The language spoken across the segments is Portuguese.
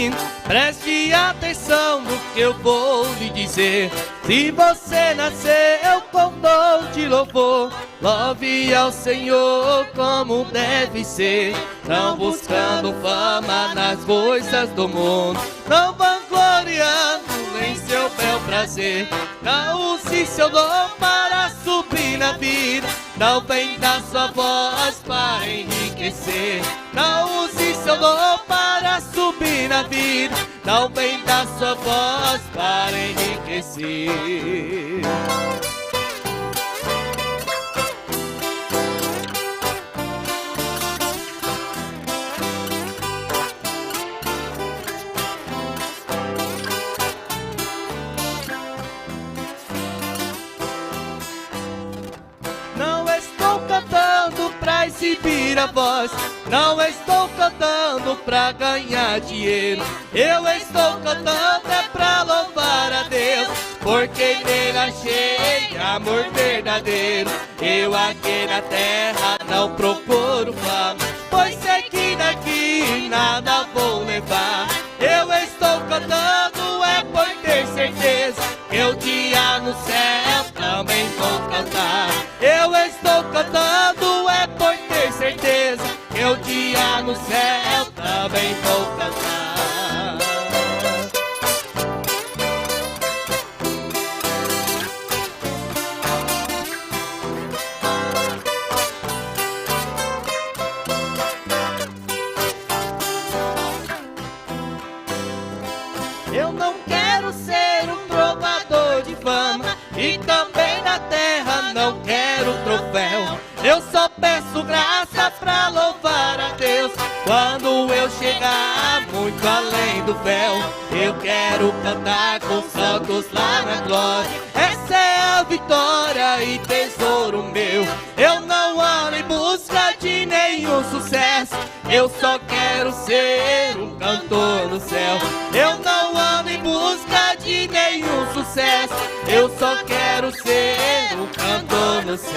ouvindo, preste atenção no que eu vou lhe dizer. Se você nasceu com dom de louvor, louve ao Senhor como deve ser, não buscando fama nas coisas do mundo, não vangloriando em seu bel prazer. Não use seu dom para subir na vida, não venda sua voz para enriquecer. Não use seu dom para subir na vida, não venda sua voz para enriquecer. Exibir a voz, não estou cantando pra ganhar dinheiro. Eu estou cantando é pra louvar a Deus, porque nele achei amor verdadeiro. Eu aqui na terra não procuro fama, pois sei que daqui nada vou levar. Eu estou cantando é por ter certeza que um dia no céu também vou cantar. Eu estou cantando é por ter certeza que um dia no céu também vou cantar. Eu não quero ser um trovador de fama, e também na terra não quero troféu. Eu só peço graça pra louvar a Deus. Quando eu chegar muito além do véu, eu quero cantar com os santos lá na glória. Essa é a vitória e tesouro meu. Eu não ando em busca de nenhum sucesso, eu só quero ser um cantor no céu. Eu não ando em busca de nenhum sucesso, eu só quero ser um cantor no céu.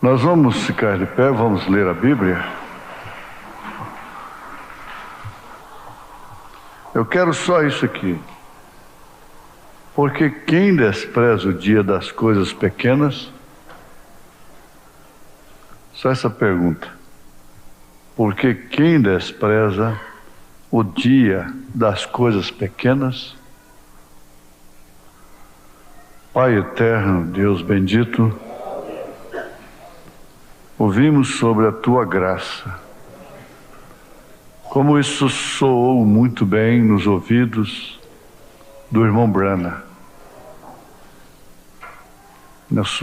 Nós vamos ficar de pé, vamos ler a Bíblia. Eu quero só isso aqui. Porque quem despreza o dia das coisas pequenas? Só essa pergunta. Porque quem despreza o dia das coisas pequenas? Pai eterno, Deus bendito, ouvimos sobre a Tua graça. Como isso soou muito bem nos ouvidos do irmão Brana. Nos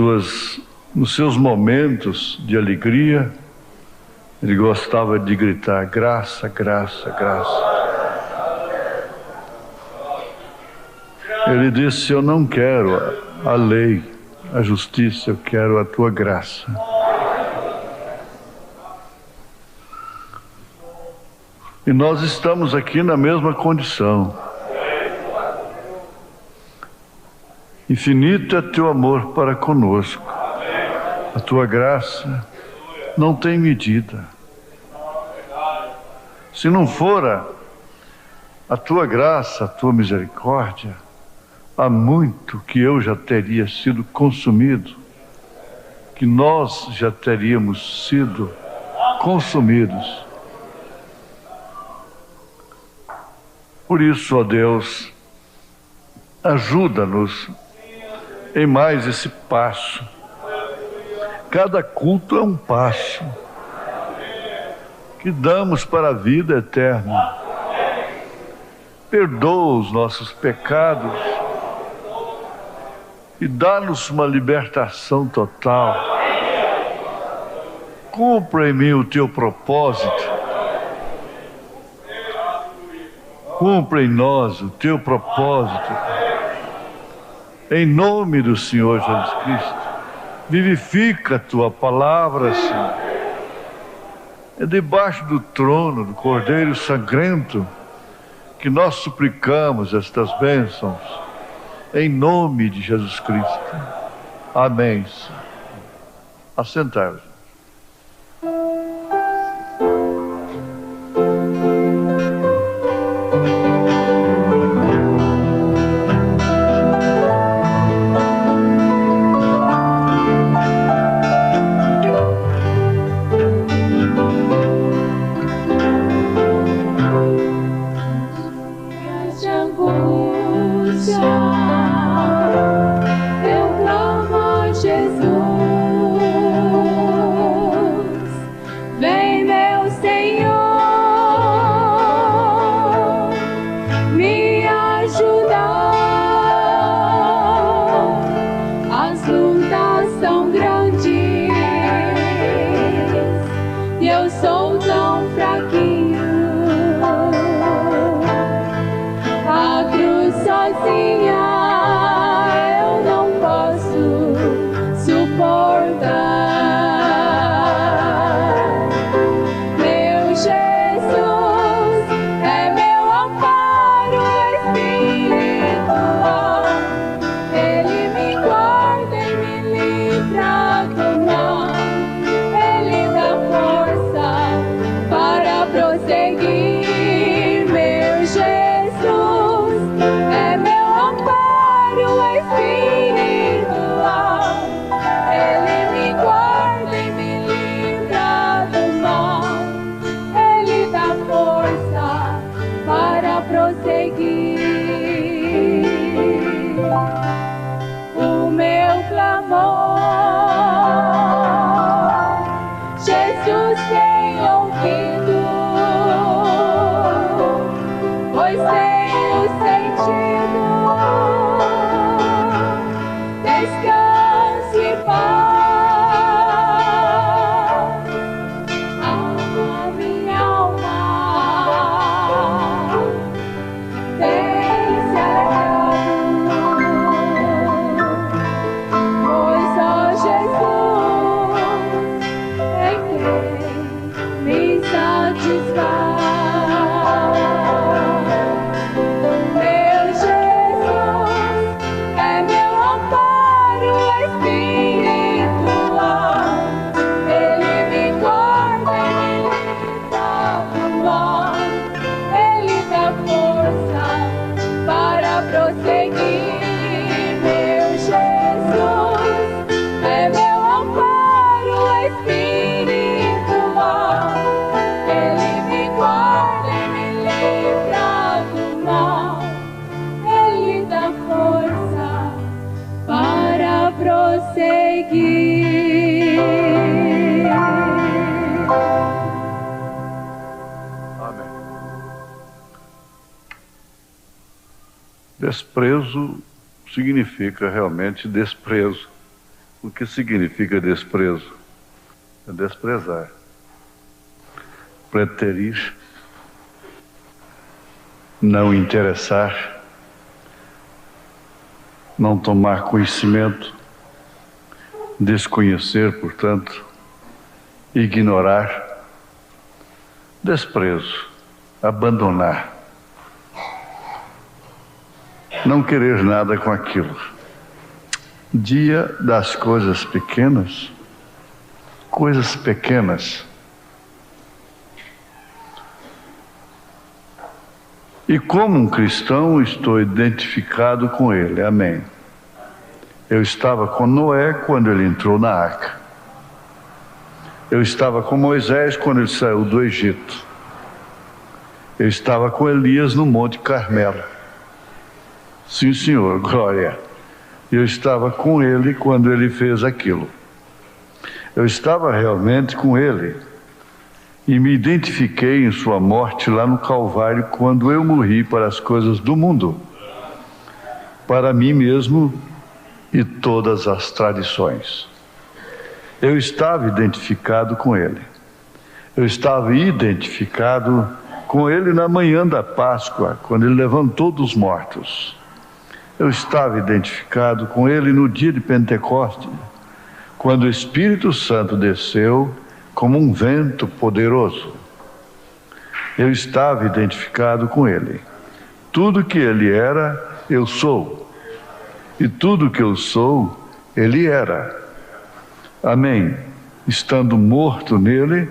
seus momentos de alegria, ele gostava de gritar: graça, graça, graça. Ele disse: eu não quero a lei, a justiça, eu quero a Tua graça. E nós estamos aqui na mesma condição. Infinito é Teu amor para conosco. A Tua graça não tem medida. Se não fora a Tua graça, a Tua misericórdia, há muito que eu já teria sido consumido, que nós já teríamos sido consumidos. Por isso, ó Deus, ajuda-nos em mais esse passo. Cada culto é um passo que damos para a vida eterna. Perdoa os nossos pecados e dá-nos uma libertação total. Cumpra em mim o teu propósito. Cumpra em nós o teu propósito. Em nome do Senhor Jesus Cristo, vivifica a tua palavra, Senhor. É debaixo do trono do Cordeiro Sangrento que nós suplicamos estas bênçãos, em nome de Jesus Cristo. Amém. Assentar-vos. Desprezo significa realmente desprezo. O que significa desprezo? É desprezar, preterir, não interessar, não tomar conhecimento, desconhecer, portanto, ignorar, desprezo, abandonar. Não querer nada com aquilo. Dia das coisas pequenas, coisas pequenas. E como um cristão, estou identificado com ele. Amém. Eu estava com Noé quando ele entrou na arca. Eu estava com Moisés quando ele saiu do Egito. Eu estava com Elias no Monte Carmelo. Sim, Senhor, glória. Eu estava com ele quando ele fez aquilo. Eu estava realmente com ele e me identifiquei em sua morte lá no Calvário quando eu morri para as coisas do mundo, para mim mesmo e todas as tradições. Eu estava identificado com ele. Eu estava identificado com ele na manhã da Páscoa, quando ele levantou dos mortos. Eu estava identificado com ele no dia de Pentecostes, quando o Espírito Santo desceu como um vento poderoso. Eu estava identificado com ele. Tudo que ele era, eu sou. E tudo que eu sou, ele era. Amém. Estando morto nele,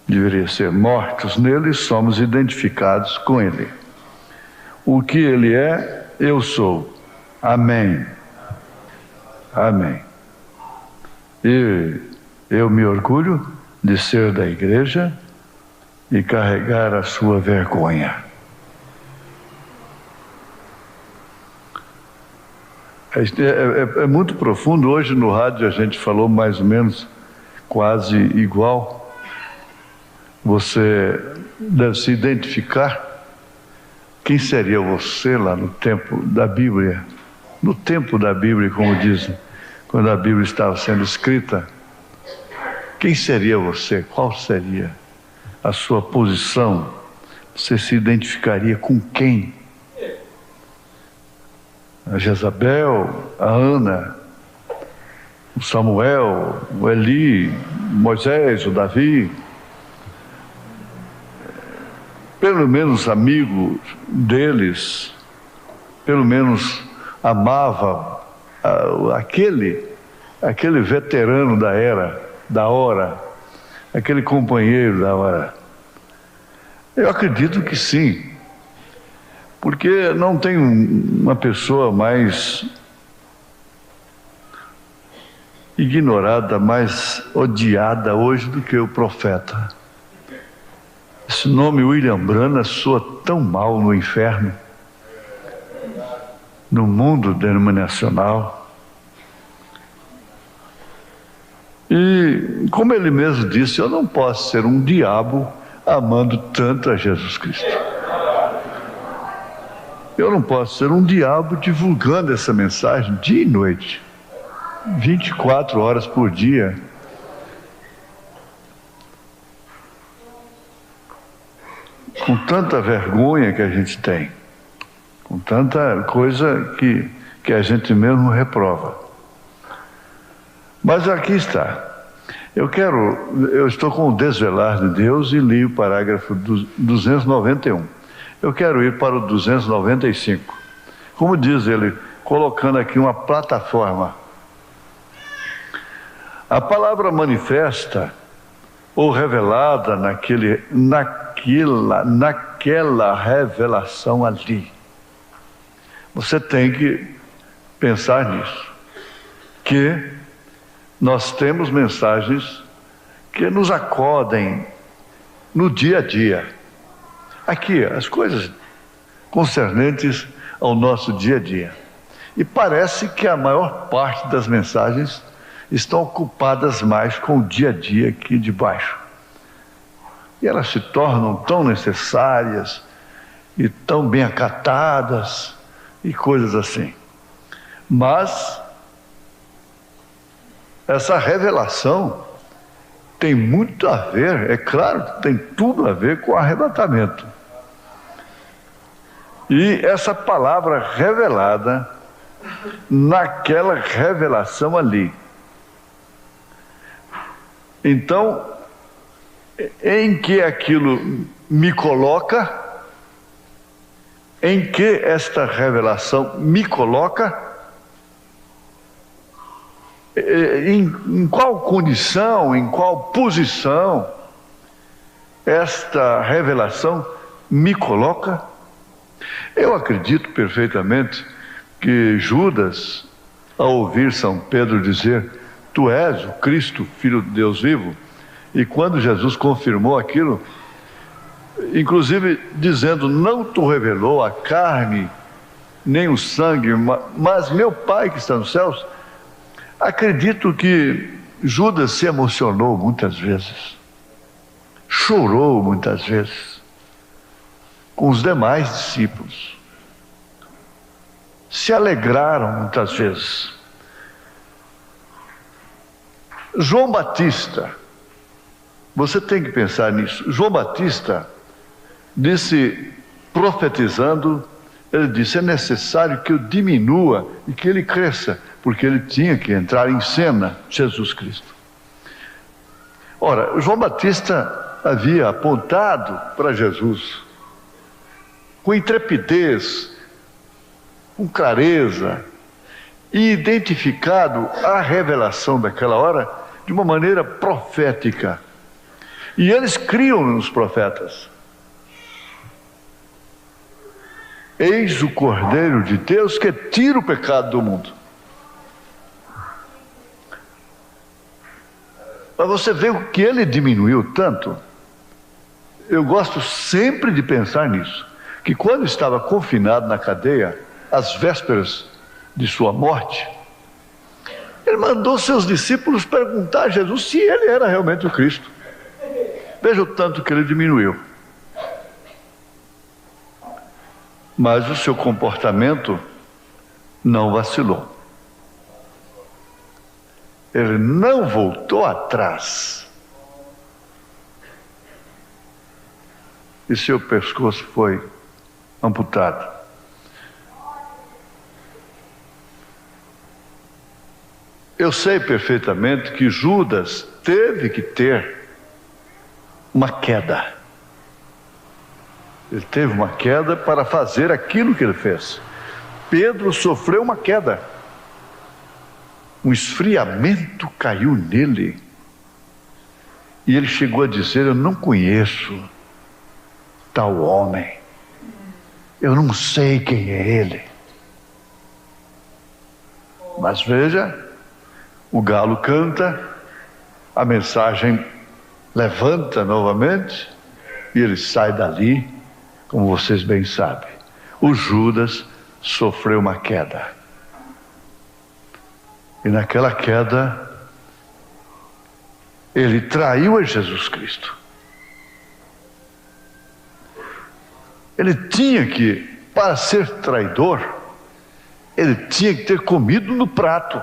deveria ser mortos nele, somos identificados com ele. O que ele é, eu sou. Amém. Amém. E eu me orgulho de ser da igreja e carregar a sua vergonha. É muito profundo. Hoje no rádio a gente falou mais ou menos quase igual. Você deve se identificar. Quem seria você lá no tempo da Bíblia? No tempo da Bíblia, como dizem, quando a Bíblia estava sendo escrita. Quem seria você? Qual seria a sua posição? Você se identificaria com quem? A Jezabel, a Ana, o Samuel, o Eli, Moisés, o Davi? Pelo menos amigo deles, pelo menos amava aquele veterano da hora, aquele companheiro da hora. Eu acredito que sim, porque não tem uma pessoa mais ignorada, mais odiada hoje do que o profeta. Esse nome William Branham soa tão mal no inferno, no mundo denominacional. E, como ele mesmo disse, eu não posso ser um diabo amando tanto a Jesus Cristo. Eu não posso ser um diabo divulgando essa mensagem dia e noite, 24 horas por dia. Com tanta vergonha que a gente tem, com tanta coisa que a gente mesmo reprova. Mas aqui está. Eu estou com o Desvelar de Deus e li o parágrafo 291. Eu quero ir para o 295. Como diz ele, colocando aqui uma plataforma. A palavra manifesta ou revelada naquela revelação ali. Você tem que pensar nisso, que nós temos mensagens que nos acodem no dia a dia. Aqui, as coisas concernentes ao nosso dia a dia. E parece que a maior parte das mensagens estão ocupadas mais com o dia a dia aqui de baixo. E elas se tornam tão necessárias e tão bem acatadas e coisas assim. Mas essa revelação tem muito a ver, é claro, tem tudo a ver com o arrebatamento. E essa palavra revelada naquela revelação ali. Então, em que aquilo me coloca? Em que esta revelação me coloca? Em qual condição, em qual posição esta revelação me coloca? Eu acredito perfeitamente que Judas, ao ouvir São Pedro dizer: tu és o Cristo, Filho de Deus vivo, e quando Jesus confirmou aquilo, inclusive dizendo: não te revelou a carne nem o sangue, mas meu Pai que está nos céus, acredito que Judas se emocionou muitas vezes, chorou muitas vezes com os demais discípulos, se alegraram muitas vezes. João Batista, você tem que pensar nisso. João Batista disse, profetizando, ele disse: é necessário que eu diminua e que ele cresça, porque ele tinha que entrar em cena, Jesus Cristo. Ora, João Batista havia apontado para Jesus com intrepidez, com clareza, e identificado a revelação daquela hora de uma maneira profética. E eles criam nos profetas. Eis o Cordeiro de Deus que tira o pecado do mundo. Mas você vê o que ele diminuiu tanto. Eu gosto sempre de pensar nisso, que quando estava confinado na cadeia, às vésperas de sua morte, ele mandou seus discípulos perguntar a Jesus se ele era realmente o Cristo. Veja o tanto que ele diminuiu. Mas o seu comportamento não vacilou. Ele não voltou atrás. E seu pescoço foi amputado. Eu sei perfeitamente que Judas teve que ter uma queda. Ele teve uma queda para fazer aquilo que ele fez. Pedro sofreu uma queda. Um esfriamento caiu nele. E ele chegou a dizer: eu não conheço tal homem. Eu não sei quem é ele. Mas veja, o galo canta, a mensagem levanta novamente, e ele sai dali, como vocês bem sabem. O Judas sofreu uma queda. E naquela queda, ele traiu a Jesus Cristo. Ele tinha que, para ser traidor, ele tinha que ter comido no prato.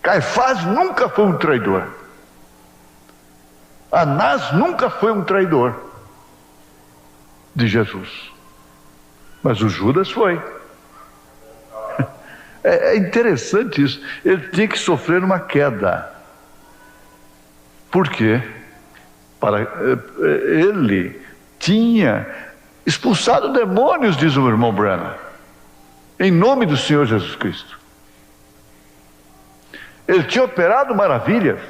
Caifás nunca foi um traidor. Anás nunca foi um traidor de Jesus. Mas o Judas foi. É interessante isso. Ele tinha que sofrer uma queda. Por quê? Ele tinha expulsado demônios, diz o irmão Branham, em nome do Senhor Jesus Cristo. Ele tinha operado maravilhas.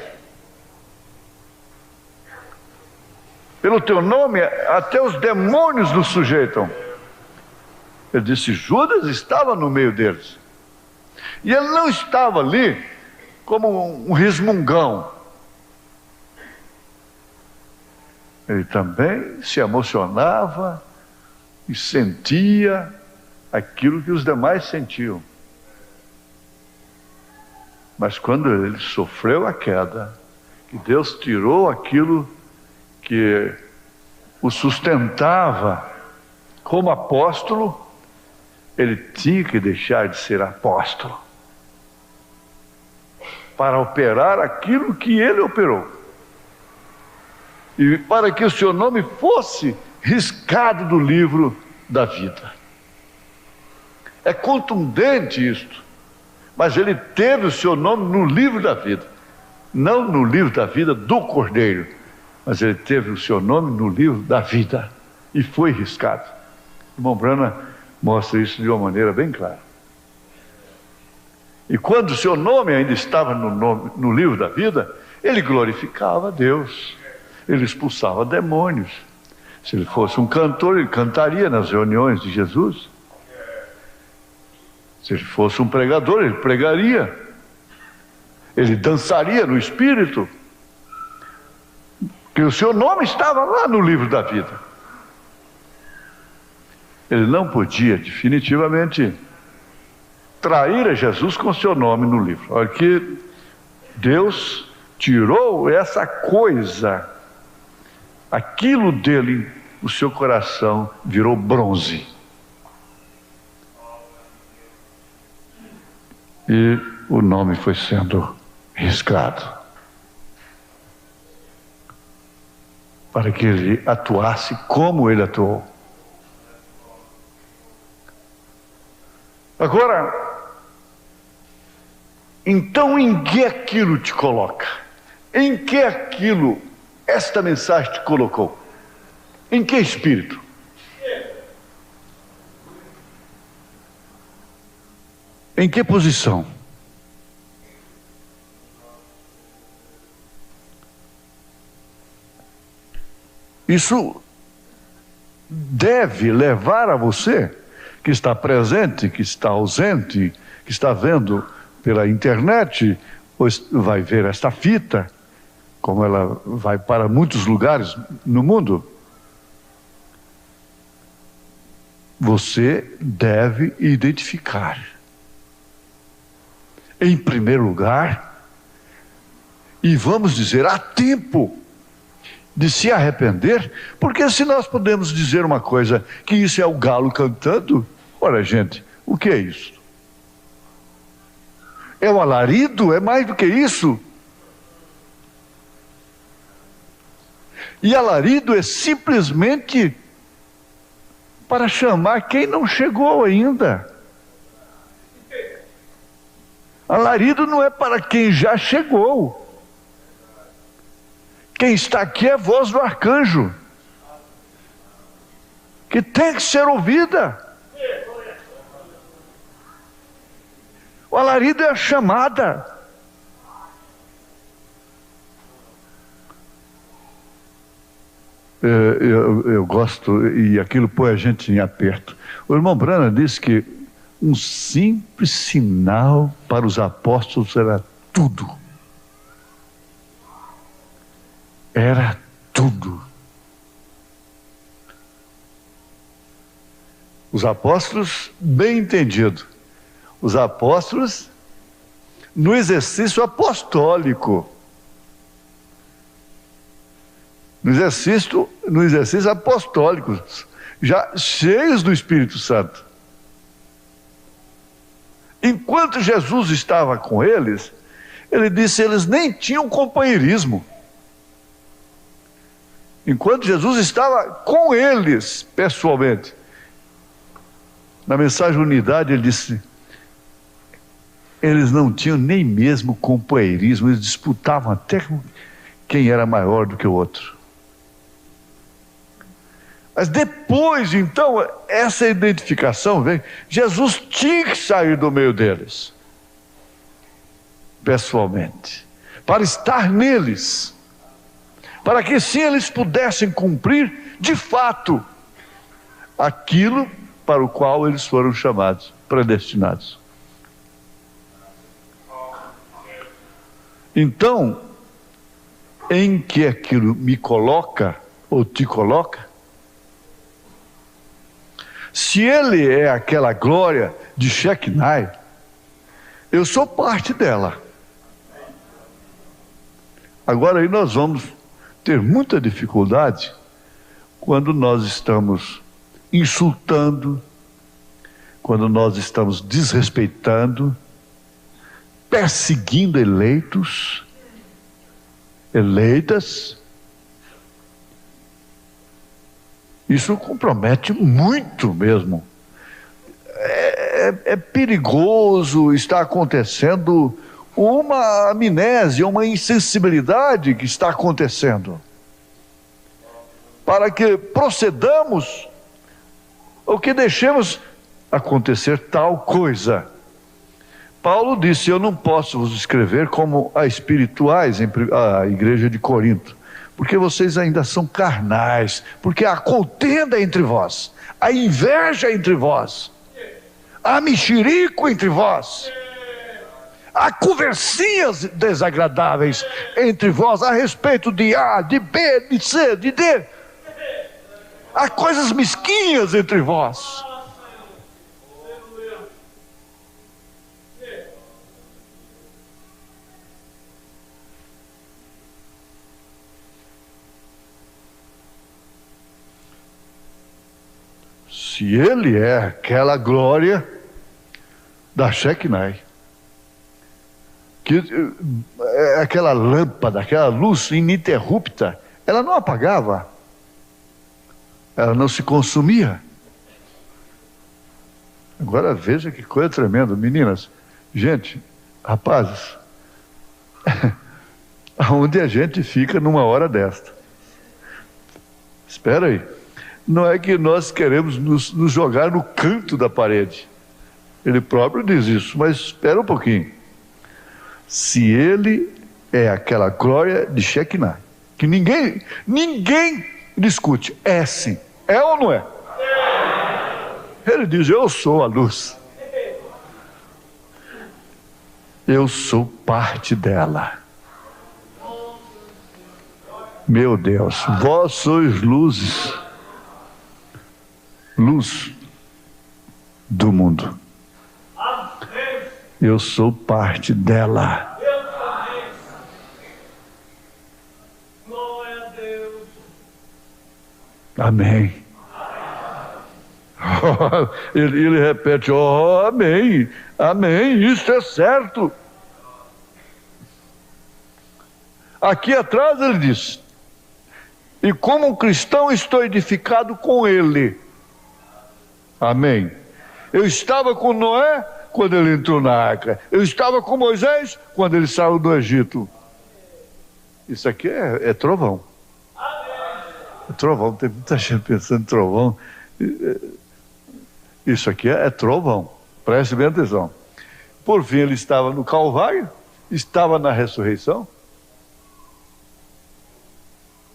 Pelo teu nome, até os demônios nos sujeitam. Ele disse: Judas estava no meio deles. E ele não estava ali como um resmungão. Ele também se emocionava e sentia aquilo que os demais sentiam. Mas quando ele sofreu a queda, que Deus tirou aquilo que o sustentava como apóstolo, ele tinha que deixar de ser apóstolo para operar aquilo que ele operou, e para que o seu nome fosse riscado do livro da vida. É contundente isto. Mas ele teve o seu nome no livro da vida, não no livro da vida do Cordeiro, mas ele teve o seu nome no livro da vida e foi riscado. O irmão Branham mostra isso de uma maneira bem clara. E quando o seu nome ainda estava no livro da vida, ele glorificava a Deus. ele expulsava demônios. Se ele fosse um cantor, ele cantaria nas reuniões de Jesus. Se ele fosse um pregador, ele pregaria. Ele dançaria no Espírito. Porque o seu nome estava lá no livro da vida. Ele não podia definitivamente trair a Jesus com seu nome no livro. Olha que Deus tirou essa coisa, aquilo dele, o seu coração virou bronze. E o nome foi sendo riscado, para que ele atuasse como ele atuou. Agora, então em que aquilo te coloca? Em que aquilo, esta mensagem te colocou? Em que espírito? Em que posição? Isso deve levar a você, que está presente, que está ausente, que está vendo pela internet, ou vai ver esta fita, como ela vai para muitos lugares no mundo. Você deve identificar, em primeiro lugar, e vamos dizer, há tempo de se arrepender, porque se nós podemos dizer uma coisa, que isso é o galo cantando, olha gente, o que é isso? É o alarido? É mais do que isso? E alarido é simplesmente para chamar quem não chegou ainda. Alarido não é para quem já chegou. Quem está aqui é a voz do arcanjo, que tem que ser ouvida. O alarido é a chamada. Eu gosto, e aquilo põe a gente em aperto. O irmão Branham disse que um simples sinal para os apóstolos era tudo. Era tudo. Os apóstolos, bem entendido, os apóstolos no exercício apostólico, no exercício apostólico, já cheios do Espírito Santo. Enquanto Jesus estava com eles, ele disse, eles nem tinham companheirismo. Enquanto Jesus estava com eles, pessoalmente. Na mensagem Unidade, ele disse, eles não tinham nem mesmo companheirismo, eles disputavam até quem era maior do que o outro. Mas depois, então, essa identificação vem, Jesus tinha que sair do meio deles, pessoalmente, para estar neles, para que sim eles pudessem cumprir, de fato, aquilo para o qual eles foram chamados, predestinados. Então, em que aquilo me coloca, ou te coloca? Se ele é aquela glória de Shekinah, eu sou parte dela. Agora aí nós vamos ter muita dificuldade quando nós estamos insultando, quando nós estamos desrespeitando, perseguindo eleitas, isso compromete muito mesmo. É perigoso, está acontecendo uma amnésia, uma insensibilidade que está acontecendo, para que procedamos ou que deixemos acontecer tal coisa. Paulo disse, eu não posso vos escrever como a espirituais, a igreja de Corinto, porque vocês ainda são carnais, porque há contenda entre vós, há inveja entre vós, há mexerico entre vós, há conversinhas desagradáveis entre vós a respeito de A, de B, de C, de D. Há coisas mesquinhas entre vós. Se ele é aquela glória da Shekinah, que é aquela lâmpada, aquela luz ininterrupta, ela não apagava, ela não se consumia. Agora veja que coisa tremenda, meninas, gente, rapazes, aonde a gente fica numa hora desta? Espera aí. Não é que nós queremos nos jogar no canto da parede. Ele próprio diz isso, mas espera um pouquinho. Se ele é aquela glória de Shekinah, que ninguém discute, é sim, é ou não é? Ele diz, eu sou a luz. Eu sou parte dela. Meu Deus, vós sois luzes. Luz do mundo. Eu sou parte dela. Amém. Ele repete, amém, amém, isso é certo. Aqui atrás ele diz, e como um cristão estou edificado com ele. Amém. Eu estava com Noé quando ele entrou na arca. Eu estava com Moisés quando ele saiu do Egito. Isso aqui é trovão. É trovão. Tem muita gente pensando em trovão. Isso aqui é trovão. Preste bem atenção. Por fim, ele estava no Calvário, estava na ressurreição.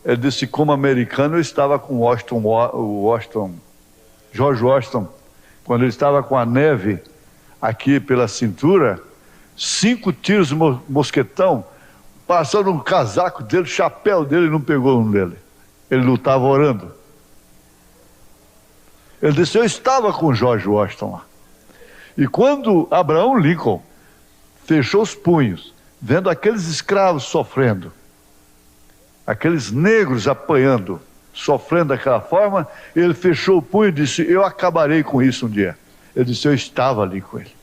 Ele disse, como americano, eu estava com George Washington, quando ele estava com a neve aqui pela cintura, 5 tiros de mosquetão, passando no casaco dele, o chapéu dele não pegou um dele. Ele lutava orando. Ele disse, eu estava com George Washington lá. E quando Abraham Lincoln fechou os punhos, vendo aqueles escravos sofrendo, aqueles negros apanhando, sofrendo daquela forma, ele fechou o punho e disse, eu acabarei com isso um dia. Ele disse, eu estava ali com ele.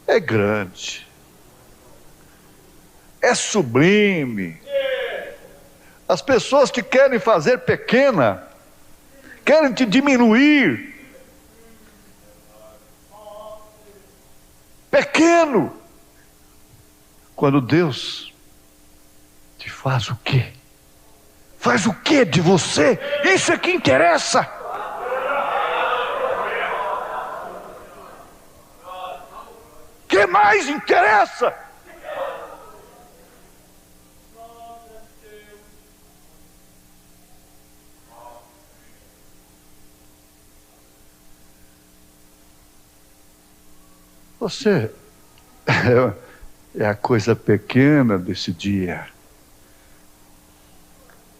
É grande, é sublime. As pessoas te querem fazer pequena, querem te diminuir. Pequeno. Quando Deus te faz o quê? Faz o quê de você? Isso é que interessa. O que mais interessa? Você é a coisa pequena desse dia.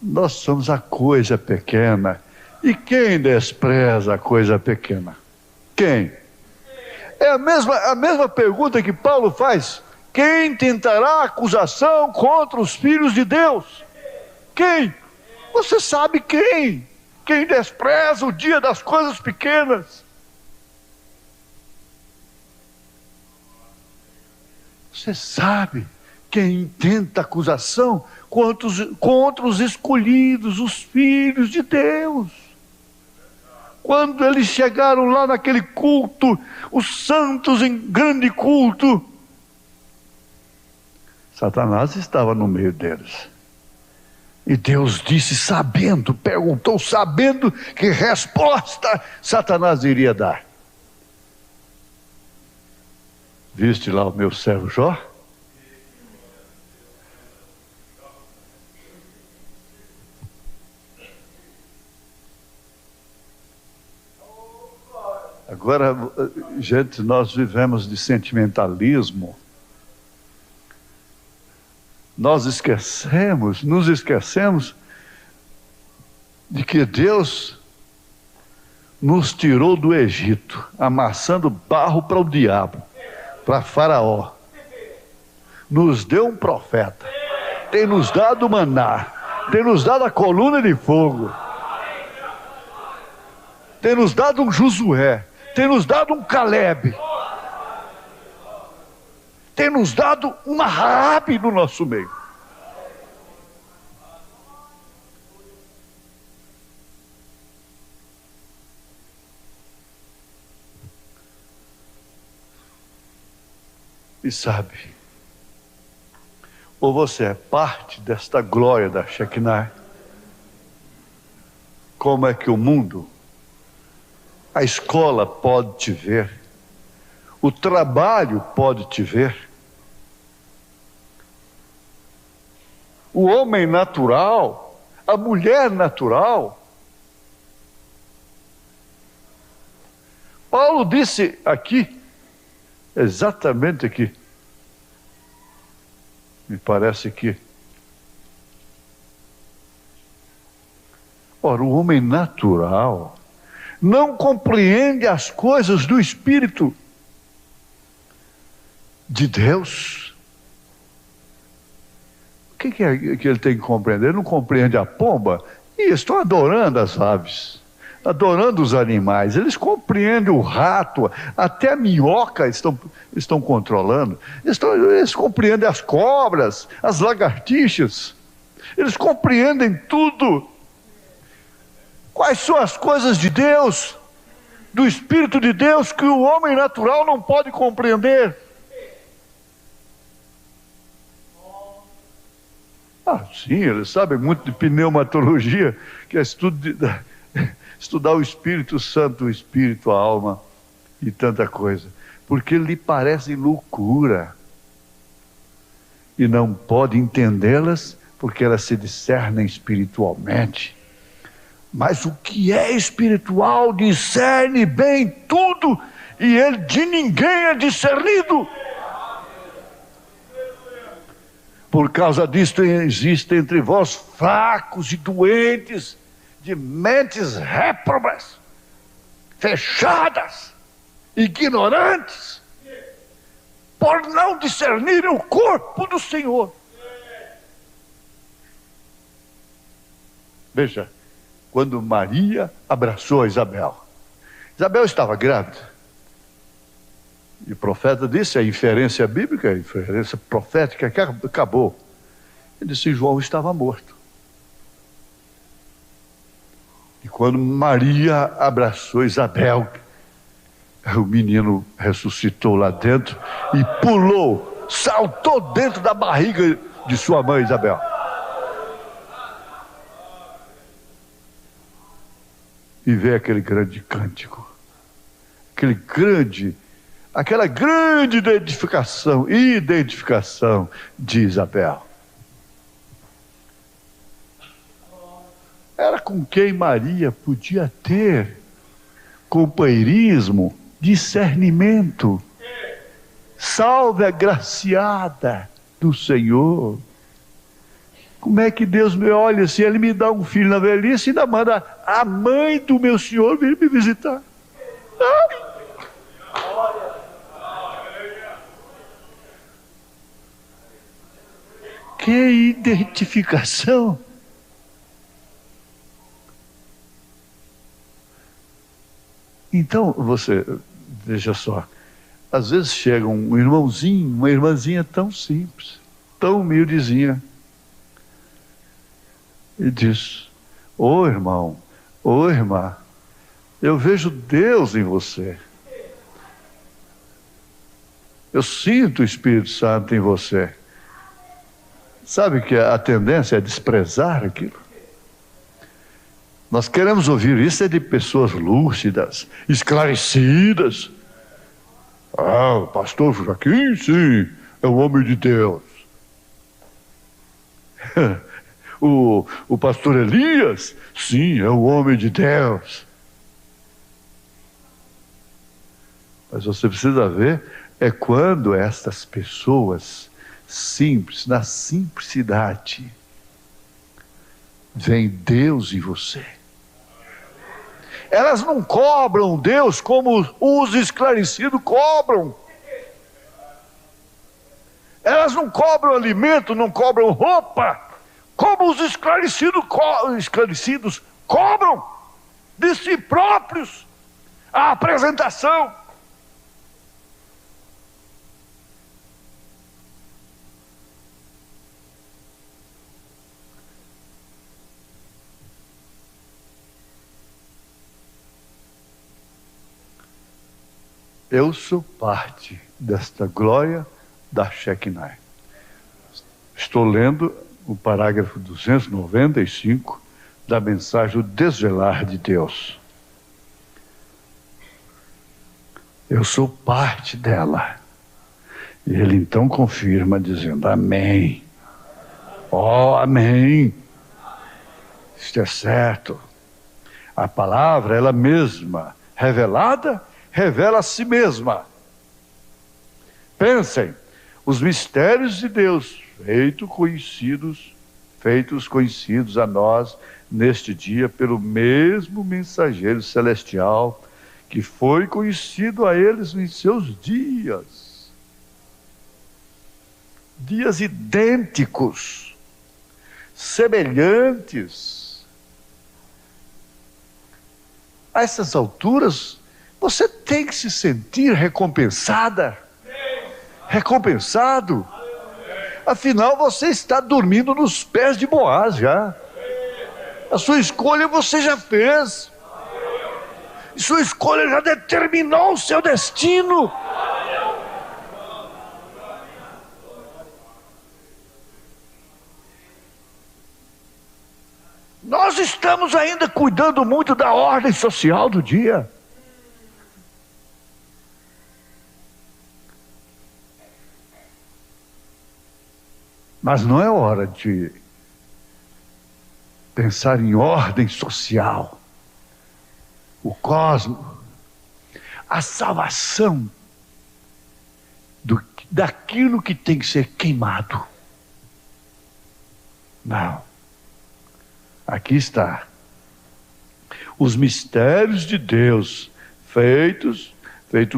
Nós somos a coisa pequena. E quem despreza a coisa pequena? Quem? É a mesma pergunta que Paulo faz. Quem tentará acusação contra os filhos de Deus? Quem? Você sabe quem? Quem despreza o dia das coisas pequenas? Você sabe quem tenta acusação contra os escolhidos, os filhos de Deus. Quando eles chegaram lá naquele culto, os santos em grande culto, Satanás estava no meio deles. E Deus disse, perguntou sabendo que resposta Satanás iria dar. Viste lá o meu servo Jó? Agora, gente, nós vivemos de sentimentalismo. Nós nos esquecemos de que Deus nos tirou do Egito, amassando barro para o diabo, para Faraó. Nos deu um profeta, tem nos dado maná, tem nos dado a coluna de fogo, tem nos dado um Josué, tem nos dado um Caleb, tem nos dado uma Raabe no nosso meio. E sabe, ou você é parte desta glória da Shekinah, como é que o mundo, a escola pode te ver, o trabalho pode te ver, o homem natural, a mulher natural. Paulo disse aqui, exatamente aqui, me parece que, ora, o homem natural não compreende as coisas do Espírito de Deus. O que é que ele tem que compreender? Ele não compreende a pomba? E estão adorando as aves, adorando os animais. Eles compreendem o rato, até a minhoca estão controlando. Eles compreendem as cobras, as lagartixas. Eles compreendem tudo. Quais são as coisas de Deus, do Espírito de Deus, que o homem natural não pode compreender? Sim, eles sabem muito de pneumatologia, que é estudar o Espírito Santo, o Espírito, a alma e tanta coisa, porque lhe parecem loucura e não pode entendê-las porque elas se discernem espiritualmente. Mas o que é espiritual discerne bem tudo, e ele de ninguém é discernido. Por causa disto existe entre vós fracos e doentes, de mentes réprobas, fechadas, ignorantes, por não discernirem o corpo do Senhor. Veja, quando Maria abraçou Isabel, Isabel estava grávida, e o profeta disse, a inferência bíblica, a inferência profética que acabou. Ele disse, João estava morto. E quando Maria abraçou Isabel, o menino ressuscitou lá dentro e pulou, saltou dentro da barriga de sua mãe Isabel. E veio aquele grande cântico, aquela grande identificação de Isabel. Era com quem Maria podia ter companheirismo, discernimento. Salve a graciada do Senhor. Como é que Deus me olha, se Ele me dá um filho na velhice, ainda manda a mãe do meu Senhor vir me visitar? Ai. Que identificação! Então, você, veja só, às vezes chega um irmãozinho, uma irmãzinha tão simples, tão humildezinha, e diz, ô irmão, ô irmã, eu vejo Deus em você. Eu sinto o Espírito Santo em você. Sabe que a tendência é desprezar aquilo? Nós queremos ouvir isso de pessoas lúcidas, esclarecidas. Ah, o pastor Joaquim, sim, é um homem de Deus. O pastor Elias, sim, é um homem de Deus. Mas você precisa ver, é quando estas pessoas simples, na simplicidade, vem Deus em você. Elas não cobram Deus como os esclarecidos cobram. Elas não cobram alimento, não cobram roupa, como os esclarecidos cobram de si próprios a apresentação. Eu sou parte desta glória da Shekinah. Estou lendo o parágrafo 295 da mensagem O Desvelar de Deus. Eu sou parte dela. E ele então confirma dizendo amém. Oh, amém. Isto é certo. A palavra, ela mesma, revelada, revela a si mesma. Pensem, os mistérios de Deus feitos conhecidos a nós neste dia pelo mesmo mensageiro celestial que foi conhecido a eles em seus dias. Dias idênticos, semelhantes. A essas alturas, você tem que se sentir recompensada, recompensado. Afinal, você está dormindo nos pés de Boaz já. A sua escolha você já fez. Sua escolha já determinou o seu destino. Nós estamos ainda cuidando muito da ordem social do dia. Mas não é hora de pensar em ordem social, o cosmos, a salvação daquilo que tem que ser queimado. Não. Aqui está. Os mistérios de Deus feitos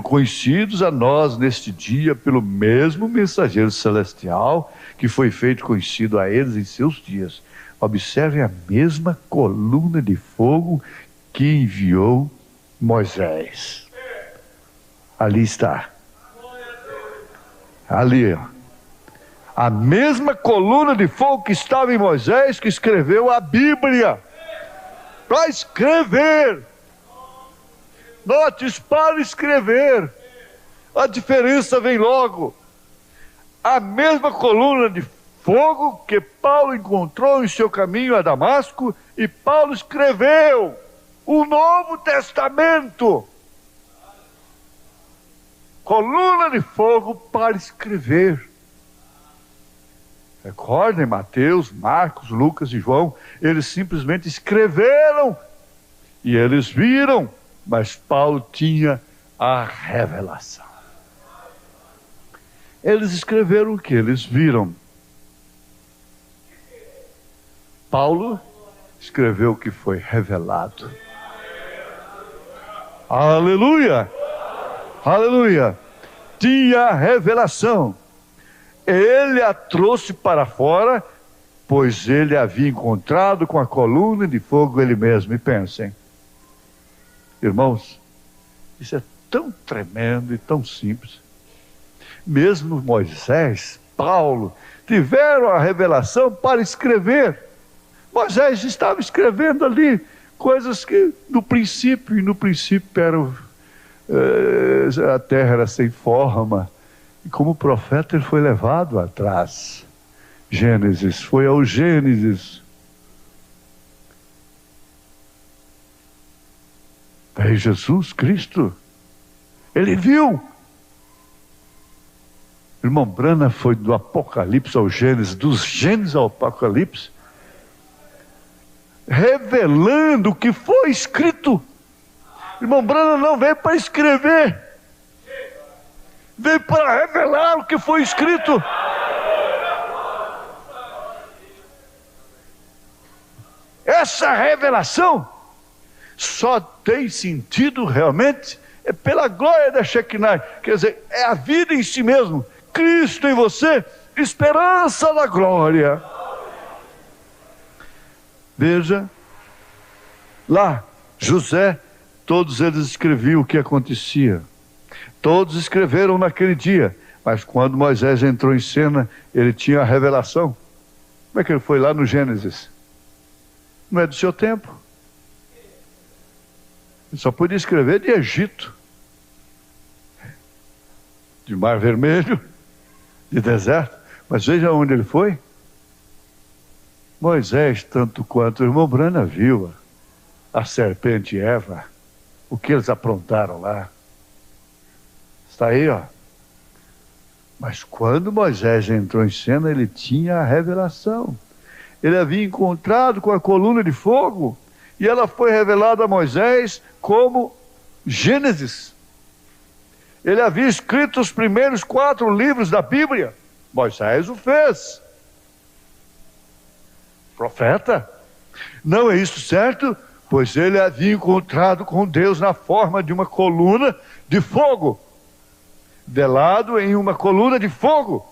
conhecidos a nós neste dia pelo mesmo mensageiro celestial que foi feito conhecido a eles em seus dias. Observem a mesma coluna de fogo que enviou Moisés. Ali está. Ali, ó. A mesma coluna de fogo que estava em Moisés, que escreveu a Bíblia. Para escrever. Note, para escrever. A diferença vem logo. A mesma coluna de fogo que Paulo encontrou em seu caminho a Damasco, e Paulo escreveu o Novo Testamento. Coluna de fogo para escrever. Recordem, Mateus, Marcos, Lucas e João, eles simplesmente escreveram e eles viram, mas Paulo tinha a revelação. Eles escreveram o que eles viram. Paulo escreveu o que foi revelado. Aleluia! Aleluia! Tinha a revelação. Ele a trouxe para fora, pois ele havia encontrado com a coluna de fogo ele mesmo. E pensem, irmãos, isso é tão tremendo e tão simples. Mesmo Moisés, Paulo, tiveram a revelação para escrever. Moisés estava escrevendo ali coisas que no princípio a terra era sem forma. E como profeta ele foi levado atrás. Gênesis, foi ao Gênesis. Daí Jesus Cristo, ele viu Irmão Branham foi do Apocalipse ao Gênesis, dos Gênesis ao Apocalipse, revelando o que foi escrito. Irmão Branham não veio para escrever, veio para revelar o que foi escrito. Essa revelação só tem sentido realmente pela glória da Shekinah, quer dizer, é a vida em si mesmo, Cristo em você, esperança da glória. Veja, lá, José, todos eles escreviam o que acontecia, todos escreveram naquele dia, mas quando Moisés entrou em cena, ele tinha a revelação. Como é que ele foi lá no Gênesis? Não é do seu tempo. Ele só podia escrever de Egito, de Mar Vermelho, de deserto. Mas veja onde ele foi. Moisés, tanto quanto o irmão Branham viu a serpente e Eva, o que eles aprontaram lá. Está aí, ó. Mas quando Moisés entrou em cena, ele tinha a revelação. Ele havia encontrado com a coluna de fogo, e ela foi revelada a Moisés como Gênesis. Ele havia escrito os primeiros 4 livros da Bíblia. Moisés o fez. Profeta. Não é isso certo? Pois ele havia encontrado com Deus na forma de uma coluna de fogo, velado em uma coluna de fogo.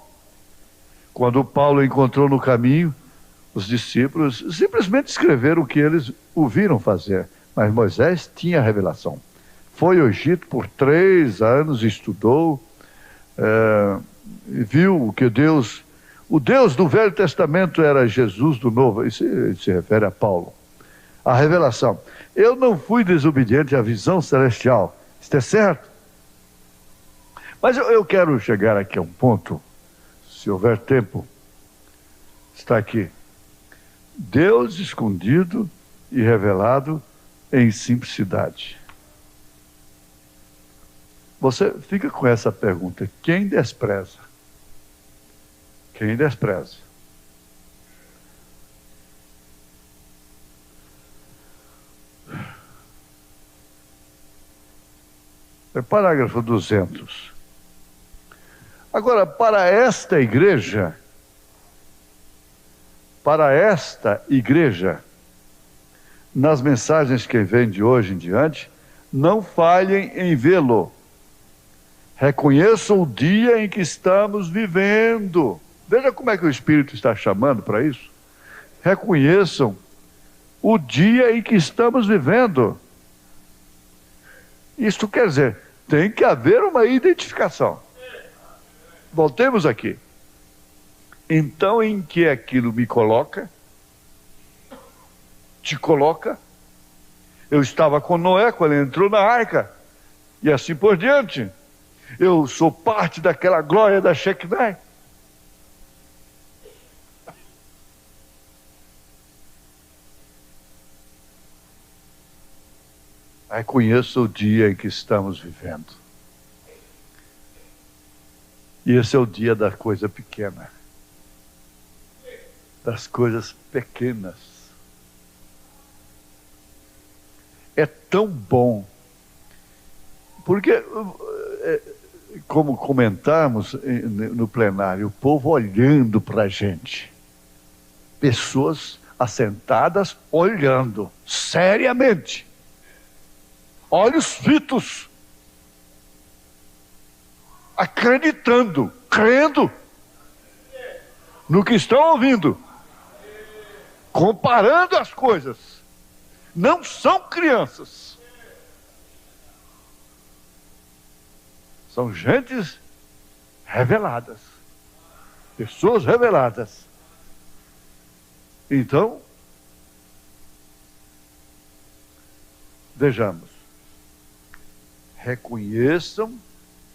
Quando Paulo encontrou no caminho, os discípulos simplesmente escreveram o que eles ouviram fazer. Mas Moisés tinha a revelação. Foi ao Egito por 3 anos, estudou, viu que o Deus do Velho Testamento era Jesus do Novo. Isso se refere a Paulo. A revelação. Eu não fui desobediente à visão celestial. Isso é certo? Mas eu quero chegar aqui a um ponto, se houver tempo, está aqui. Deus escondido e revelado em simplicidade. Você fica com essa pergunta: quem despreza? Quem despreza? É parágrafo 200. Agora, para esta igreja, nas mensagens que vêm de hoje em diante, não falhem em vê-lo. Reconheçam o dia em que estamos vivendo. Veja como é que o Espírito está chamando para isso. Reconheçam o dia em que estamos vivendo. Isto quer dizer, tem que haver uma identificação. Voltemos aqui. Então, em que aquilo me coloca? Te coloca? Eu estava com Noé quando ele entrou na arca, e assim por diante. Eu sou parte daquela glória da Shekinah. Aí conheço o dia em que estamos vivendo. E esse é o dia da coisa pequena. Das coisas pequenas. É tão bom. Porque, como comentamos no plenário, o povo olhando para a gente. Pessoas assentadas olhando, seriamente. Olhos fitos. Acreditando, crendo no que estão ouvindo. Comparando as coisas. Não são crianças. São gentes reveladas. Pessoas reveladas. Então, vejamos. Reconheçam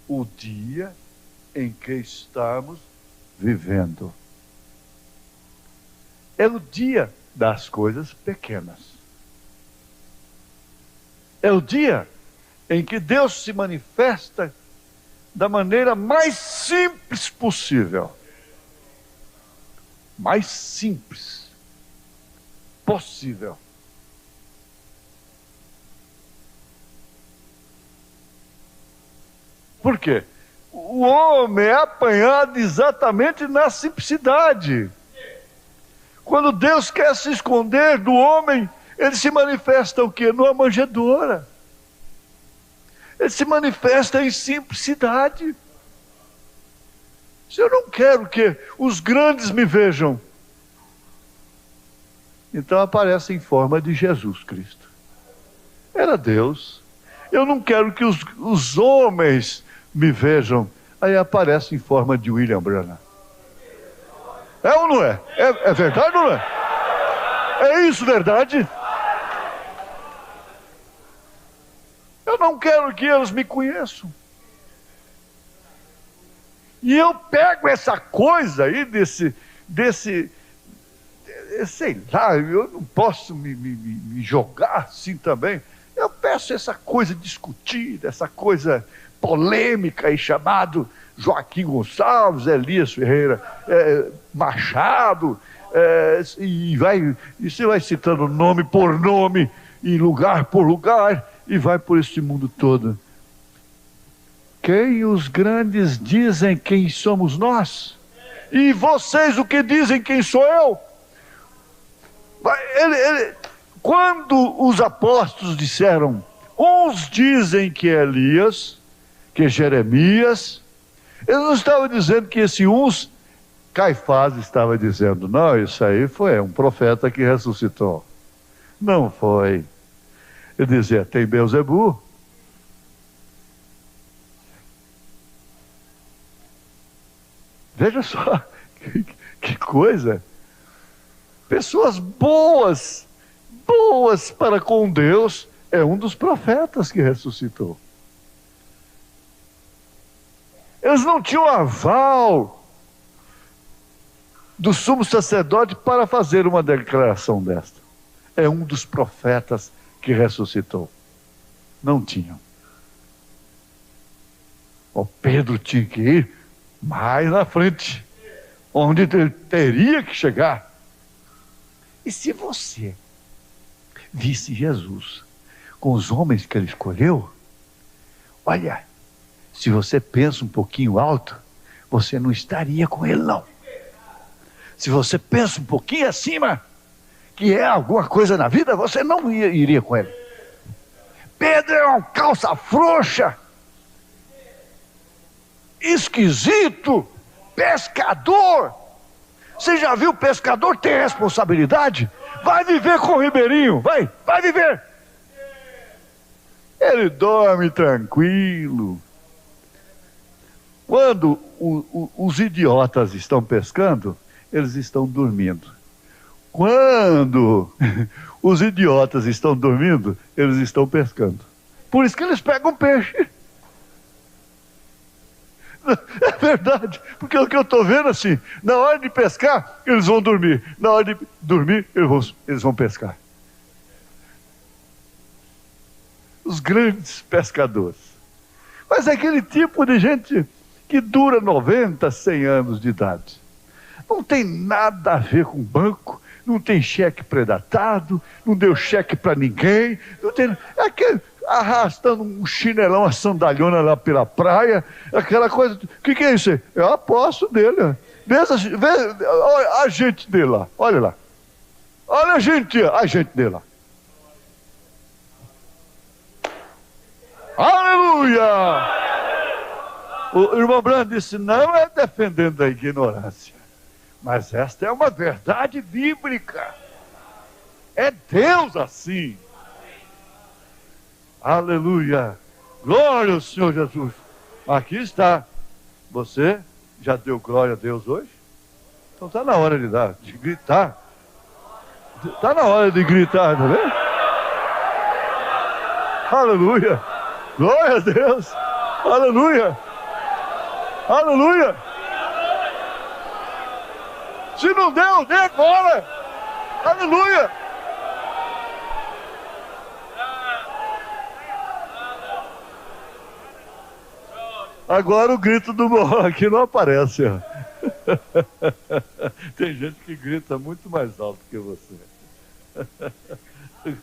o dia em que estamos vivendo. É o dia das coisas pequenas. É o dia em que Deus se manifesta da maneira mais simples possível. Mais simples possível. Por quê? O homem é apanhado exatamente na simplicidade. Quando Deus quer se esconder do homem, ele se manifesta o quê? Numa manjedoura. Ele se manifesta em simplicidade. Se eu não quero que os grandes me vejam, então aparece em forma de Jesus Cristo. Era Deus. Eu não quero que os homens me vejam, aí aparece em forma de William Branham. É ou não é? É verdade ou não é? É isso verdade? Eu não quero que eles me conheçam. E eu pego essa coisa aí sei lá, eu não posso me jogar assim também. Eu peço essa coisa discutida, essa coisa polêmica aí, chamado Joaquim Gonçalves, Elias Ferreira Machado, e você vai citando nome por nome, e lugar por lugar, e vai por este mundo todo. Quem os grandes dizem quem somos nós? E vocês o que dizem quem sou eu? Quando os apóstolos disseram, uns dizem que é Elias, que é Jeremias, eles não estavam dizendo que esse uns, Caifás estava dizendo, não, isso aí foi um profeta que ressuscitou. Não foi. Ele dizia, tem Beelzebu. Veja só, que coisa. Pessoas boas para com Deus, é um dos profetas que ressuscitou. Eles não tinham aval do sumo sacerdote para fazer uma declaração desta. É um dos profetas que ressuscitou. Não tinham. O Pedro tinha que ir mais na frente, onde ele teria que chegar. E se você visse Jesus com os homens que ele escolheu, olha, se você pensa um pouquinho alto, você não estaria com ele não. Se você pensa um pouquinho acima, que é alguma coisa na vida, você não iria com ele. Pedro é um calça frouxa, esquisito, pescador. Você já viu pescador ter responsabilidade? Vai viver com o Ribeirinho, vai viver. Ele dorme tranquilo. Quando os idiotas estão pescando, eles estão dormindo. Quando os idiotas estão dormindo, eles estão pescando. Por isso que eles pegam peixe. É verdade, porque o que eu estou vendo assim, na hora de pescar, eles vão dormir. Na hora de dormir, eles vão pescar. Os grandes pescadores. Mas é aquele tipo de gente que dura 90, 100 anos de idade. Não tem nada a ver com banco, não tem cheque predatado, não deu cheque para ninguém, não tem, é aquele arrastando um chinelão, uma sandalhona lá pela praia, aquela coisa. O que é isso aí? É o apóstolo dele. Olha a gente dele lá, olha lá. Olha a gente dele lá. Aleluia! O irmão Brando disse, não é defendendo a ignorância, mas esta é uma verdade bíblica. É Deus assim. Aleluia. Glória ao Senhor Jesus. Aqui está. Você já deu glória a Deus hoje? Então está na hora de gritar. Está na hora de gritar, tá vendo? Aleluia. Glória a Deus. Aleluia. Aleluia. Se não deu, dê agora. Aleluia. Agora o grito do morro aqui não aparece. Ó. Tem gente que grita muito mais alto que você.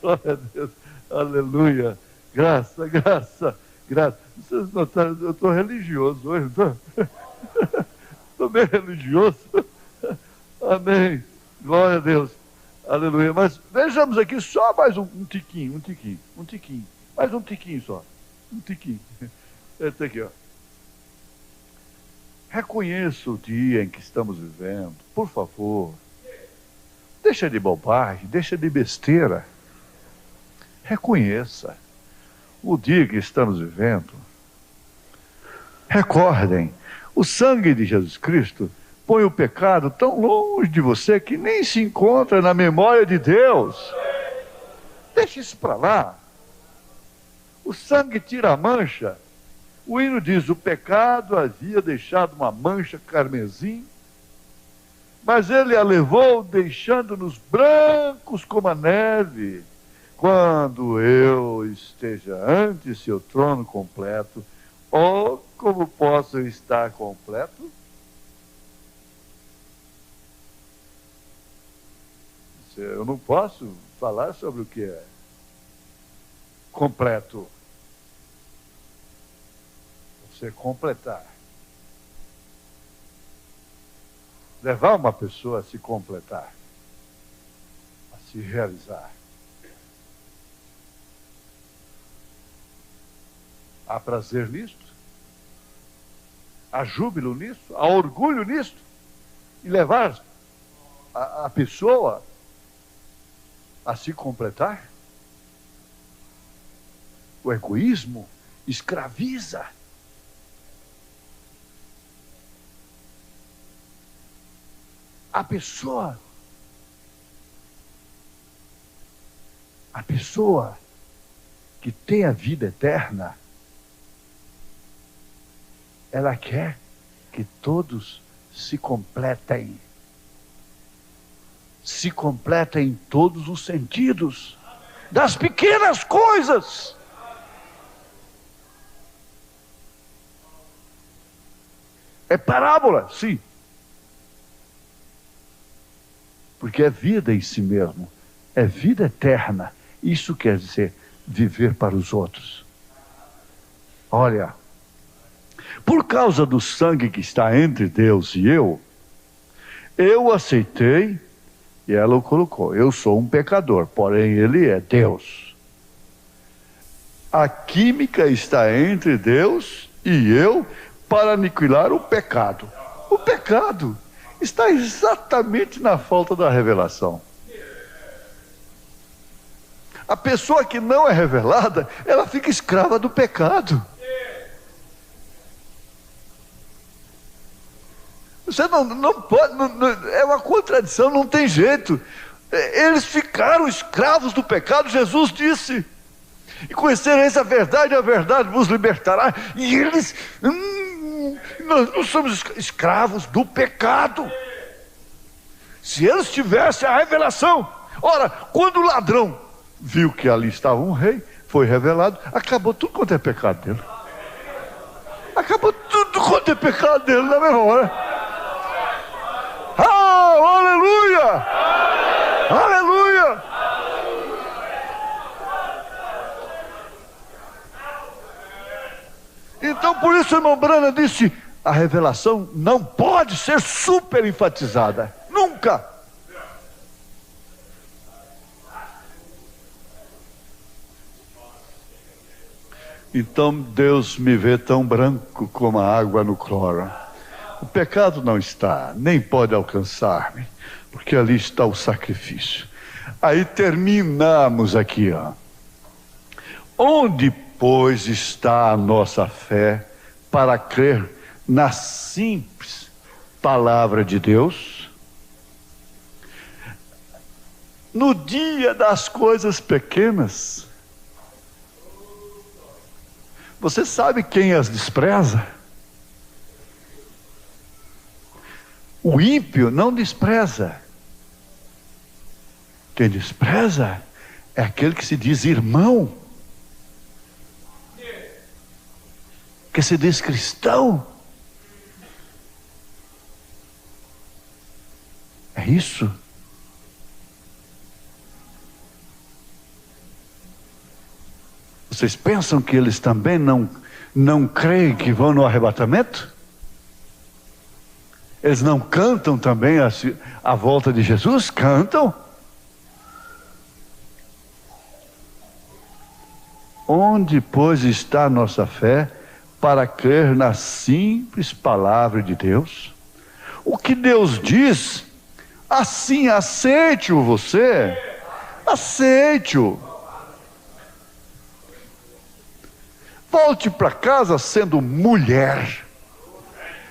Glória a Deus. Aleluia. Graça, graça, graça. Vocês notaram, eu estou religioso hoje. Estou bem religioso. Amém. Glória a Deus. Aleluia. Mas vejamos aqui só mais um tiquinho. Mais um tiquinho só. Um tiquinho. Esse aqui, ó. Reconheça o dia em que estamos vivendo, por favor. Deixa de bobagem, deixa de besteira. Reconheça o dia que estamos vivendo. Recordem, o sangue de Jesus Cristo põe o pecado tão longe de você que nem se encontra na memória de Deus. Deixa isso para lá. O sangue tira a mancha. O hino diz: o pecado havia deixado uma mancha carmesim, mas ele a levou deixando-nos brancos como a neve. Quando eu esteja ante seu trono completo, oh, como posso eu estar completo? Eu não posso falar sobre o que é completo. Você completar. Levar uma pessoa a se completar, a se realizar. Há prazer nisto? Há júbilo nisto? Há orgulho nisto? E levar a pessoa a se completar? O egoísmo escraviza. A pessoa que tem a vida eterna, ela quer que todos se completem em todos os sentidos, das pequenas coisas. É parábola, sim. Porque é vida em si mesmo, é vida eterna. Isso quer dizer viver para os outros. Olha, por causa do sangue que está entre Deus e eu aceitei, e ela o colocou, eu sou um pecador, porém ele é Deus. A química está entre Deus e eu para aniquilar o pecado. O pecado está exatamente na falta da revelação. A pessoa que não é revelada, ela fica escrava do pecado. Você não pode, é uma contradição, não tem jeito. Eles ficaram escravos do pecado, Jesus disse: e conhecereis a verdade vos libertará. E eles, nós somos escravos do pecado. Se eles tivessem a revelação, ora, quando o ladrão viu que ali estava um rei, foi revelado, acabou tudo quanto é pecado dele. Acabou tudo quanto é pecado dele na mesma hora. Oh, aleluia! Aleluia! Então, por isso, irmão Branham disse: a revelação não pode ser super enfatizada. Nunca. Então Deus me vê tão branco como a água no cloro. O pecado não está, nem pode alcançar-me, porque ali está o sacrifício. Aí terminamos aqui, ó. Onde, pois, está a nossa fé para crer na simples palavra de Deus? No dia das coisas pequenas, você sabe quem as despreza? O ímpio não despreza. Quem despreza é aquele que se diz irmão. que se diz cristão. É isso. Vocês pensam que eles também não creem que vão no arrebatamento? Eles não cantam também a volta de Jesus? Cantam. Onde, pois, está a nossa fé para crer na simples palavra de Deus? O que Deus diz, assim aceite-o você. Aceite-o. Volte para casa sendo mulher.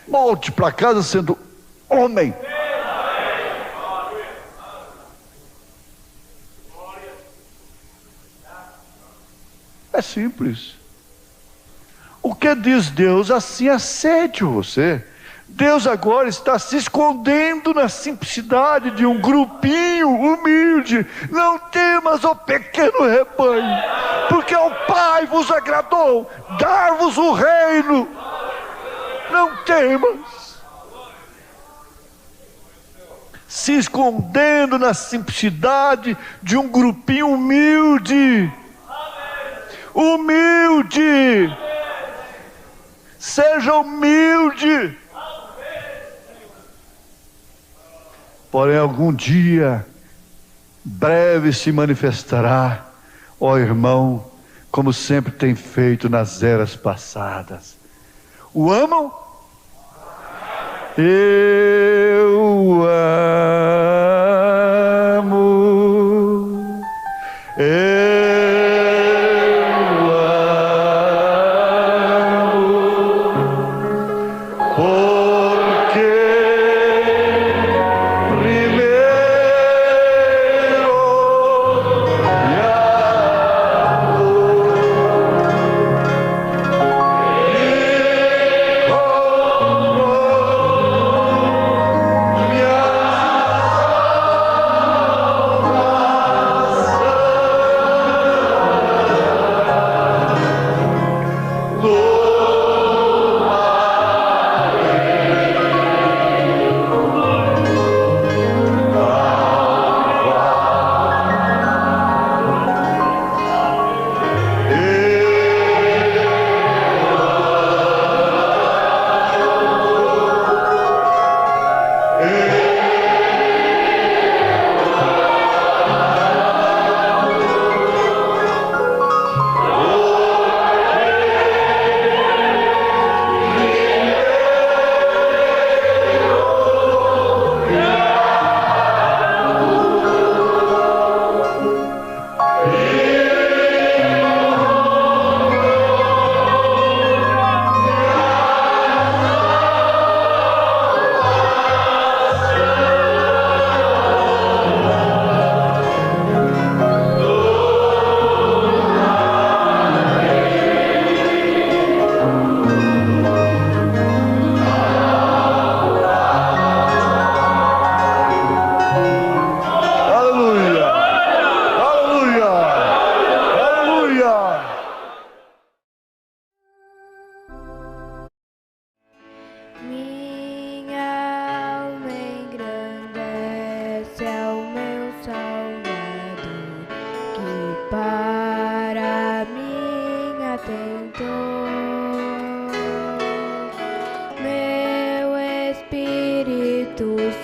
Volte para casa sendo homem. É simples. O que diz Deus, assim aceite você. Deus agora está se escondendo na simplicidade de um grupinho humilde. Não temas, ó pequeno rebanho, porque ao Pai vos agradou dar-vos o reino. Não temas. Se escondendo na simplicidade de um grupinho humilde. Humilde. Seja humilde. Porém, algum dia, breve se manifestará, ó irmão, como sempre tem feito nas eras passadas. O amam? Eu amo.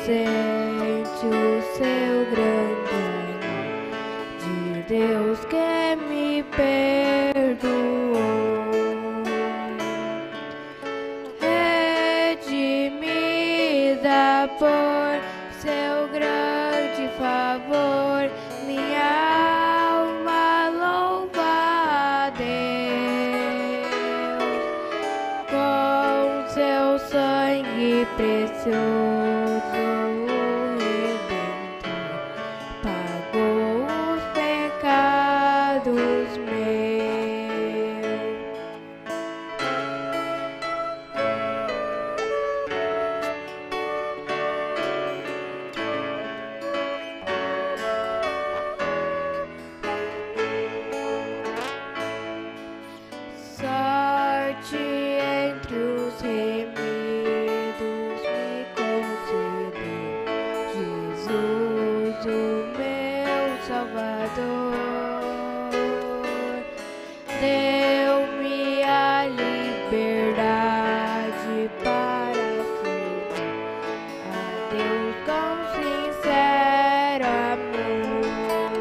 sente o seu grande amor de Deus que me perdoou, redimida por seu grande favor, minha alma louva a Deus, com seu sangue precioso. Sorte deu-me a liberdade para servir a Deus com sincero amor.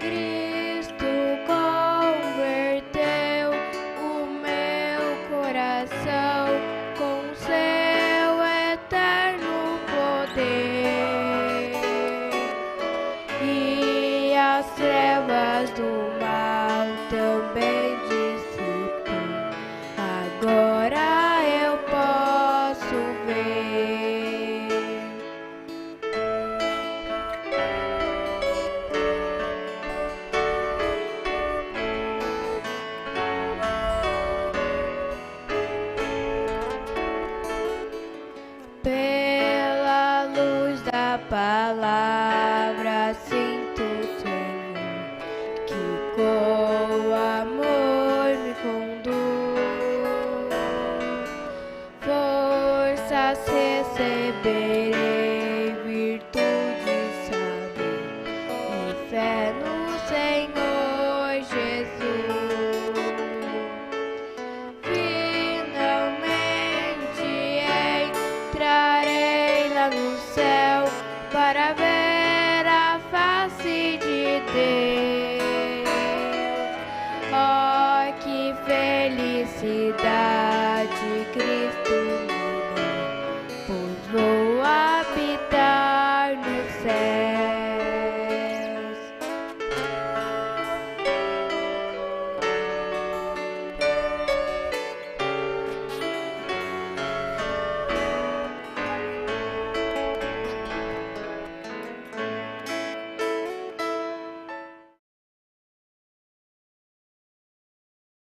Cristo converteu o meu coração com seu eterno poder, e as trevas do mal também dissipou. Agora eu posso ver. Pela luz da palavra sinto, Senhor, que com amor me conduz. Forças receberei, virtude, saber e fé no Senhor Jesus. Finalmente entrarei lá no céu para ver